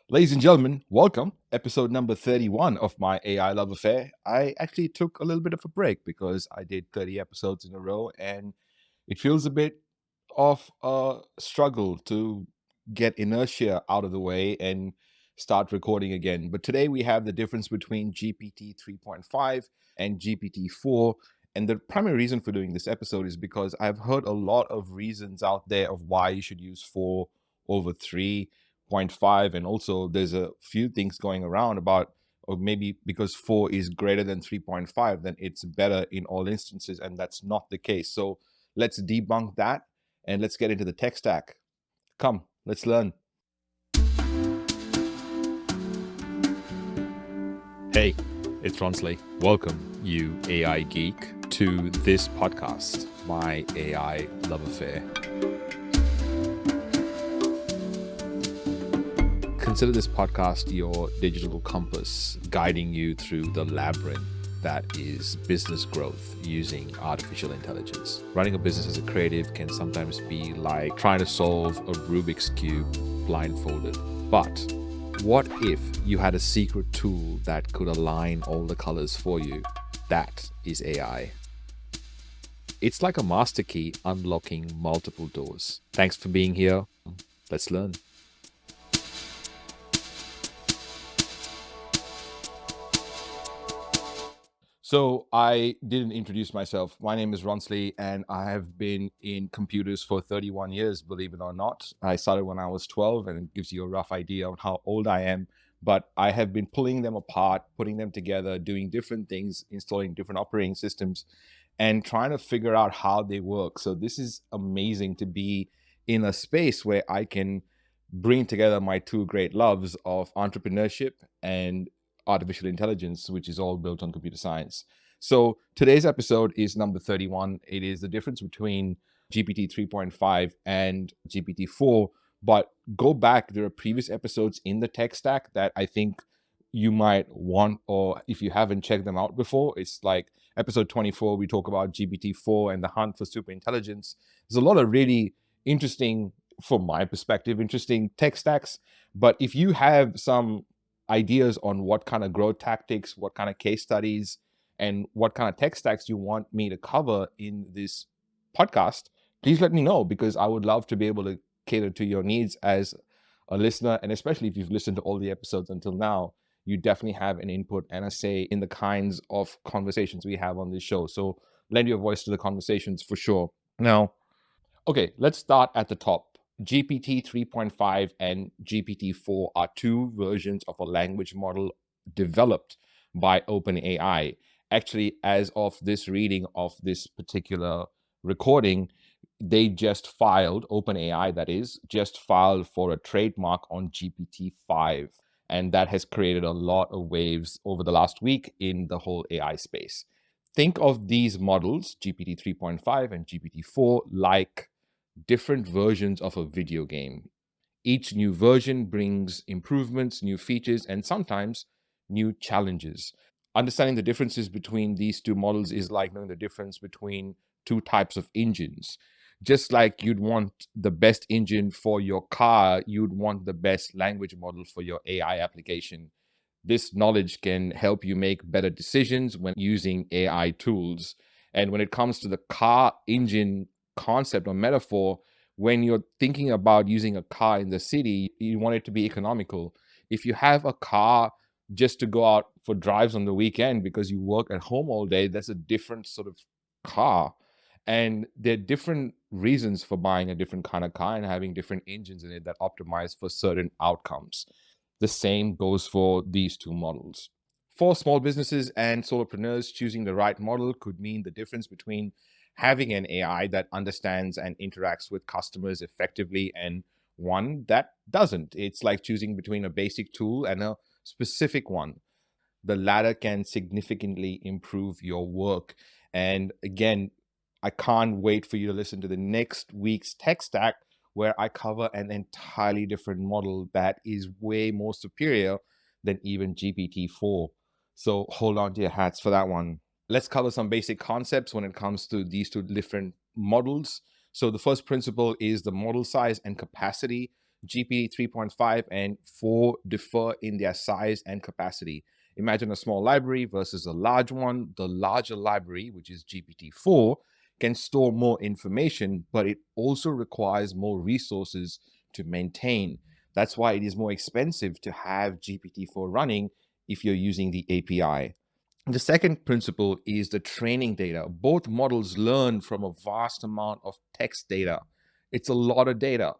Ladies and gentlemen, welcome. Episode number 31 of my AI Love Affair. I actually took a little bit of a break because I did 30 episodes in a row and it feels a bit of a struggle to get inertia out of the way and start recording again. But today we have the difference between GPT 3.5 and GPT-4. And the primary reason for doing this episode is because I've heard a lot of reasons out there of why you should use 4 over 3.5. And also there's a few things going around about, or maybe because 4 is greater than 3.5, then it's better in all instances. And that's not the case. So let's debunk that and let's get into the tech stack. Come, let's learn. Hey, it's Ronsley. Welcome, you AI geek, to this podcast, my AI Love Affair. Consider this podcast your digital compass, guiding you through the labyrinth that is business growth using artificial intelligence. Running a business as a creative can sometimes be like trying to solve a Rubik's Cube blindfolded. But what if you had a secret tool that could align all the colors for you? That is AI. It's like a master key unlocking multiple doors. Thanks for being here. Let's learn. So I didn't introduce myself. My name is Ronsley, and I have been in computers for 31 years, believe it or not. I started when I was 12, and it gives you a rough idea of how old I am. But I have been pulling them apart, putting them together, doing different things, installing different operating systems, and trying to figure out how they work. So this is amazing to be in a space where I can bring together my two great loves of entrepreneurship and artificial intelligence, which is all built on computer science. So today's episode is number 31. It is the difference between GPT 3.5 and GPT 4. But go back, there are previous episodes in the tech stack that I think you might want, or if you haven't checked them out before, it's like episode 24, we talk about GPT 4 and the hunt for super intelligence. There's a lot of really interesting, from my perspective, interesting tech stacks. But if you have some ideas on what kind of growth tactics, what kind of case studies, and what kind of tech stacks you want me to cover in this podcast, please let me know, because I would love to be able to cater to your needs as a listener. And especially if you've listened to all the episodes until now, you definitely have an input and a say in the kinds of conversations we have on this show. So lend your voice to the conversations for sure. Now, okay, let's start at the top. GPT 3.5 and GPT-4 are two versions of a language model developed by OpenAI. Actually, as of this reading of this particular recording, they just filed, OpenAI that is, just filed for a trademark on GPT-5. And that has created a lot of waves over the last week in the whole AI space. Think of these models, GPT 3.5 and GPT-4, like different versions of a video game. Each new version brings improvements, new features, and sometimes new challenges. Understanding the differences between these two models is like knowing the difference between two types of engines. Just like you'd want the best engine for your car, you'd want the best language model for your AI application. This knowledge can help you make better decisions when using AI tools. And when it comes to the car engine concept or metaphor, when you're thinking about using a car in the city, you want it to be economical. If you have a car just to go out for drives on the weekend because you work at home all day, that's a different sort of car. And there are different reasons for buying a different kind of car and having different engines in it that optimize for certain outcomes. The same goes for these two models. For small businesses and solopreneurs, choosing the right model could mean the difference between having an AI that understands and interacts with customers effectively and one that doesn't. It's like choosing between a basic tool and a specific one. The latter can significantly improve your work. And again, I can't wait for you to listen to the next week's tech stack, where I cover an entirely different model that is way more superior than even GPT-4. So hold on to your hats for that one. Let's cover some basic concepts when it comes to these two different models. So the first principle is the model size and capacity. GPT 3.5 and 4 differ in their size and capacity. Imagine a small library versus a large one. The larger library, which is GPT-4, can store more information, but it also requires more resources to maintain. That's why it is more expensive to have GPT-4 running if you're using the API. The second principle is the training data. Both models learn from a vast amount of text data. It's a lot of data.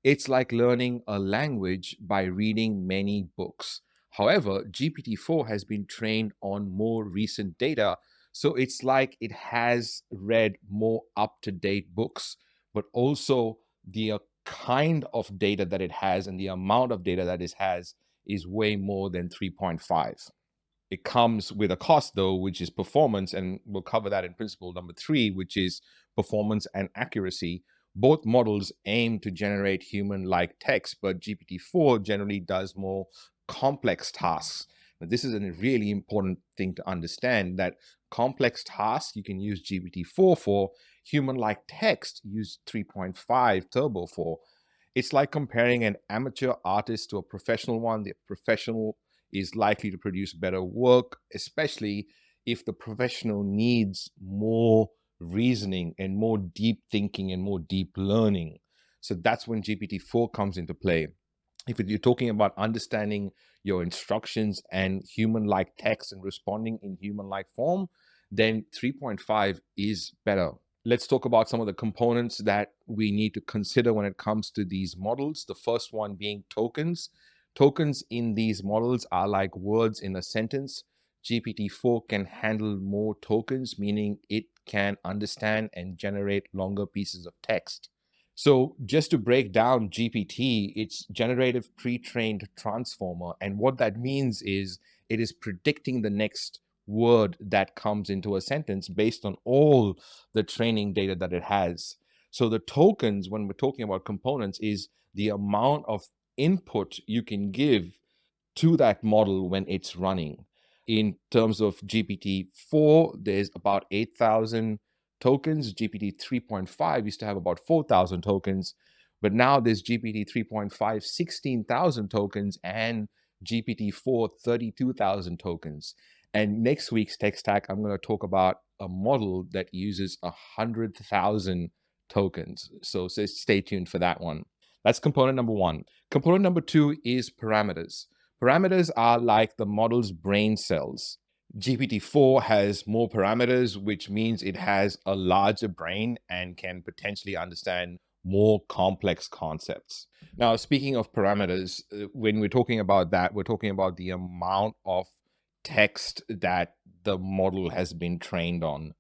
It's like learning a language by reading many books. However, GPT-4 has been trained on more recent data. So it's like it has read more up to date books, but also the kind of data that it has and the amount of data that it has is way more than 3.5. It comes with a cost, though, which is performance, and we'll cover that in principle number 3, which is performance and accuracy. Both models aim to generate human-like text, but GPT-4 generally does more complex tasks. Now, this is a really important thing to understand, that complex tasks you can use GPT-4 for. Human-like text, use 3.5 Turbo for. It's like comparing an amateur artist to a professional one. The professional is likely to produce better work, especially if the professional needs more reasoning and more deep thinking and more deep learning. So that's when GPT-4 comes into play. If you're talking about understanding your instructions and human-like text and responding in human-like form, then 3.5 is better. Let's talk about some of the components that we need to consider when it comes to these models. The first one being tokens. Tokens in these models are like words in a sentence. GPT-4 can handle more tokens, meaning it can understand and generate longer pieces of text. So just to break down GPT, it's generative pre-trained transformer. And what that means is it is predicting the next word that comes into a sentence based on all the training data that it has. So the tokens, when we're talking about components, is the amount of input you can give to that model when it's running. In terms of GPT-4, there's about 8,000 tokens. GPT 3.5 used to have about 4,000 tokens, but now there's GPT 3.5, 16,000 tokens, and GPT-4, 32,000 tokens. And next week's Tech Stack, I'm going to talk about a model that uses 100,000 tokens. So stay tuned for that one. That's component number 1. Component number 2 is parameters. Parameters are like the model's brain cells. GPT-4 has more parameters, which means it has a larger brain and can potentially understand more complex concepts. Now, speaking of parameters, when we're talking about that, we're talking about the amount of text that the model has been trained on.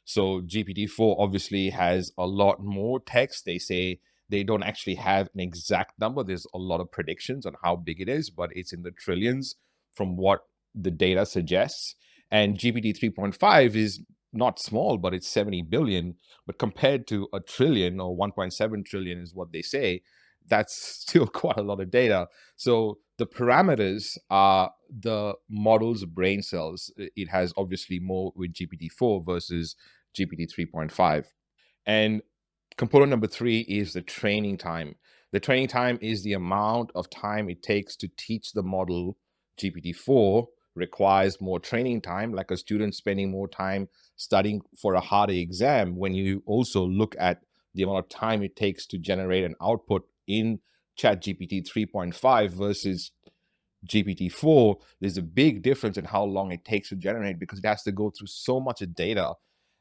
So GPT-4 obviously has a lot more text. They say they don't actually have an exact number. There's a lot of predictions on how big it is, but it's in the trillions from what the data suggests. And GPT 3.5 is not small, but it's 70 billion. But compared to a trillion or 1.7 trillion is what they say, that's still quite a lot of data. So the parameters are the model's brain cells. It has obviously more with GPT-4 versus GPT 3.5. And component number 3 is the training time. The training time is the amount of time it takes to teach the model. GPT-4 requires more training time, like a student spending more time studying for a harder exam. When you also look at the amount of time it takes to generate an output in ChatGPT 3.5 versus GPT-4, there's a big difference in how long it takes to generate, because it has to go through so much data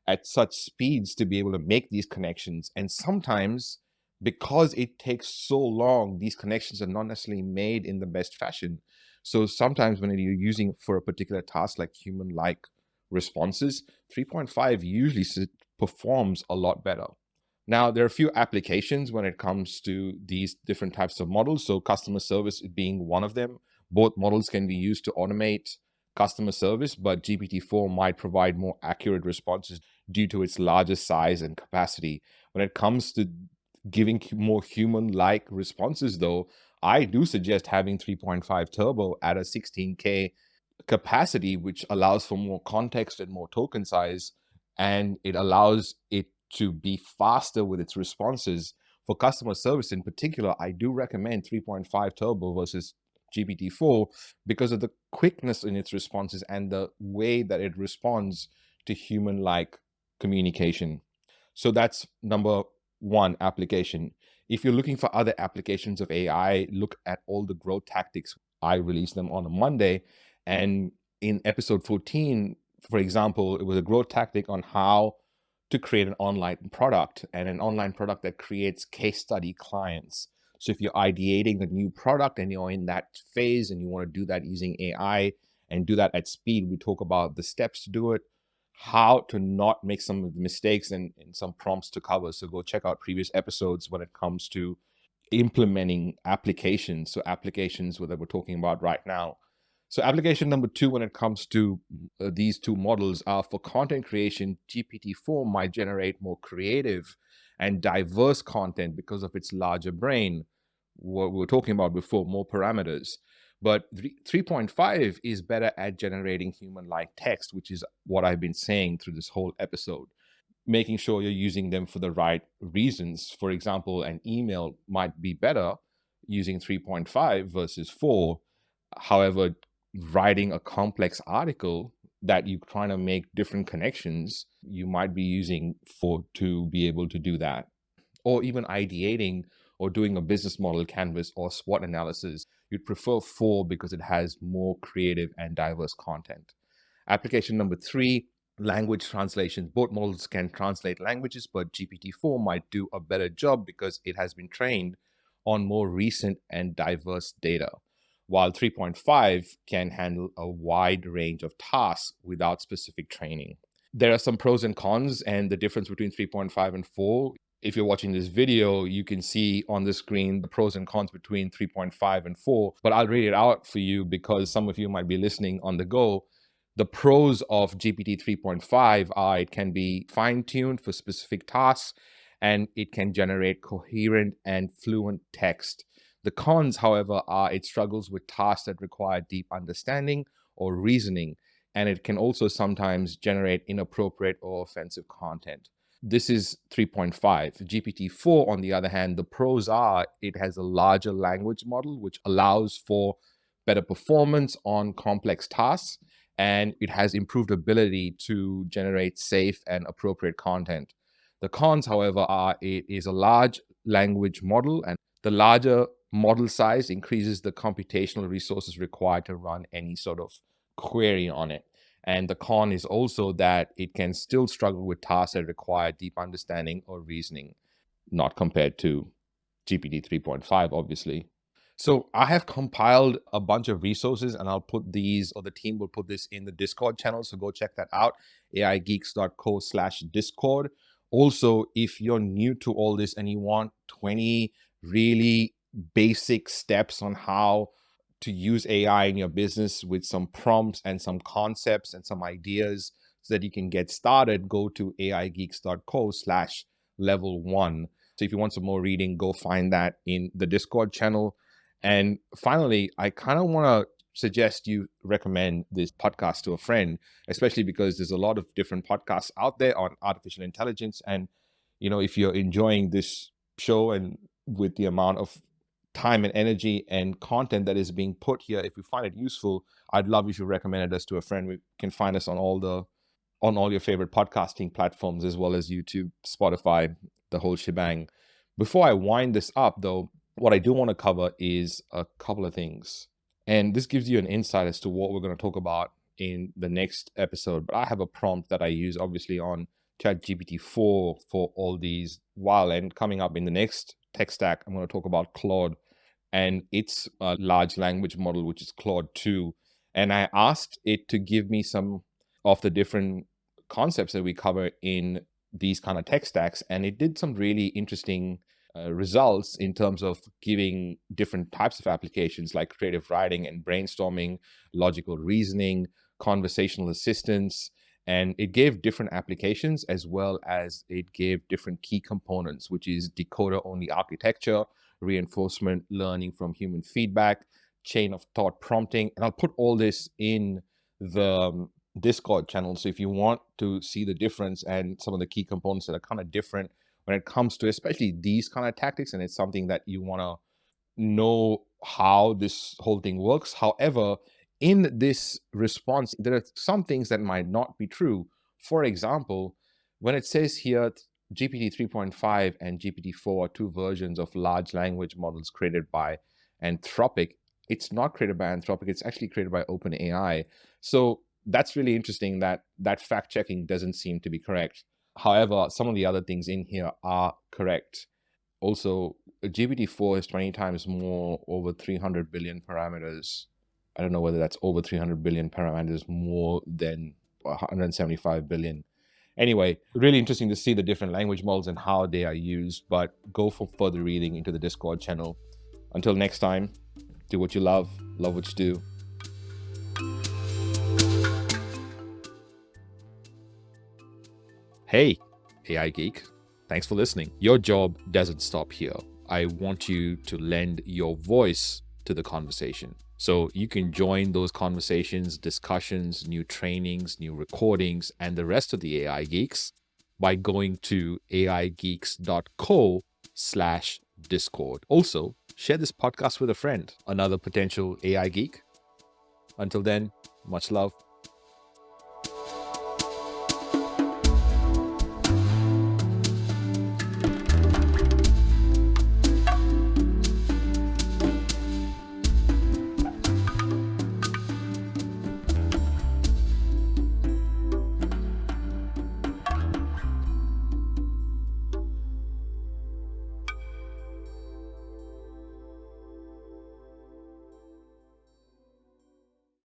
at such speeds to be able to make these connections. And sometimes, because it takes so long, these connections are not necessarily made in the best fashion. So sometimes when you're using for a particular task like human-like responses, 3.5 usually performs a lot better. Now, there are a few applications when it comes to these different types of models. So customer service being one of them. Both models can be used to automate customer service, but GPT-4 might provide more accurate responses due to its larger size and capacity. When it comes to giving more human-like responses, though, I do suggest having 3.5 Turbo at a 16K capacity, which allows for more context and more token size, and it allows it to be faster with its responses. For customer service in particular, I do recommend 3.5 Turbo versus GPT-4 because of the quickness in its responses and the way that it responds to human-like communication. So that's number one application. If you're looking for other applications of AI, look at all the growth tactics. I released them on a Monday. And in episode 14, for example, it was a growth tactic on how to create an online product, and an online product that creates case study clients. So if you're ideating a new product and you're in that phase and you want to do that using AI and do that at speed, we talk about the steps to do it, how to not make some of the mistakes, and some prompts to cover. So go check out previous episodes when it comes to implementing applications. So applications that we're talking about right now. So application number two, when it comes to these two models, are for content creation. GPT-4 might generate more creative and diverse content because of its larger brain. What we were talking about before, more parameters. But 3.5 is better at generating human-like text, which is what I've been saying through this whole episode. Making sure you're using them for the right reasons. For example, an email might be better using 3.5 versus 4. However, writing a complex article that you're trying to make different connections, you might be using 4 to be able to do that. Or even ideating or doing a business model canvas or SWOT analysis, you'd prefer 4 because it has more creative and diverse content. Application number 3, language translation. Both models can translate languages, but GPT-4 might do a better job because it has been trained on more recent and diverse data, while 3.5 can handle a wide range of tasks without specific training. There are some pros and cons, and the difference between 3.5 and 4. If you're watching this video, you can see on the screen the pros and cons between 3.5 and 4, but I'll read it out for you because some of you might be listening on the go. The pros of GPT 3.5 are it can be fine-tuned for specific tasks and it can generate coherent and fluent text. The cons, however, are it struggles with tasks that require deep understanding or reasoning, and it can also sometimes generate inappropriate or offensive content. This is 3.5. GPT-4, on the other hand, the pros are it has a larger language model, which allows for better performance on complex tasks, and it has improved ability to generate safe and appropriate content. The cons, however, are it is a large language model, and the larger model size increases the computational resources required to run any sort of query on it. And the con is also that it can still struggle with tasks that require deep understanding or reasoning, not compared to GPT 3.5, obviously. So I have compiled a bunch of resources, and I'll put these, or the team will put this in the Discord channel. So go check that out, aigeeks.co/Discord. Also, if you're new to all this and you want 20 really basic steps on how to use AI in your business with some prompts and some concepts and some ideas so that you can get started, go to aigeeks.co/level1. So if you want some more reading, go find that in the Discord channel. And finally, I kind of want to suggest you recommend this podcast to a friend, especially because there's a lot of different podcasts out there on artificial intelligence. And, if you're enjoying this show and with the amount of time and energy and content that is being put here, if you find it useful, I'd love if you recommended us to a friend. You can find us on all your favorite podcasting platforms, as well as YouTube, Spotify, the whole shebang. Before I wind this up, though, what I do want to cover is a couple of things. And this gives you an insight as to what we're going to talk about in the next episode. But I have a prompt that I use, obviously, on ChatGPT-4 for all these while. And coming up in the next tech stack, I'm going to talk about Claude and its large language model, which is Claude 2. And I asked it to give me some of the different concepts that we cover in these kind of tech stacks. And it did some really interesting results in terms of giving different types of applications like creative writing and brainstorming, logical reasoning, conversational assistance. And it gave different applications, as well as it gave different key components, which is decoder-only architecture, reinforcement learning from human feedback, chain of thought prompting. And I'll put all this in the Discord channel. So if you want to see the difference and some of the key components that are kind of different when it comes to especially these kind of tactics, and it's something that you want to know how this whole thing works. However, in this response, there are some things that might not be true. For example, when it says here GPT 3.5 and GPT-4 are two versions of large language models created by Anthropic, it's not created by Anthropic, it's actually created by OpenAI. So that's really interesting that that fact checking doesn't seem to be correct. However, some of the other things in here are correct. Also, GPT-4 is 20 times more, over 300 billion parameters. I don't know whether that's over 300 billion parameters more than 175 billion. Anyway, really interesting to see the different language models and how they are used, but go for further reading into the Discord channel. Until next time, do what you love what you do. Hey, AI Geek. Thanks for listening. Your job doesn't stop here. I want you to lend your voice to the conversation. So you can join those conversations, discussions, new trainings, new recordings, and the rest of the AI Geeks by going to aigeeks.co/Discord. Also, share this podcast with a friend, another potential AI Geek. Until then, much love.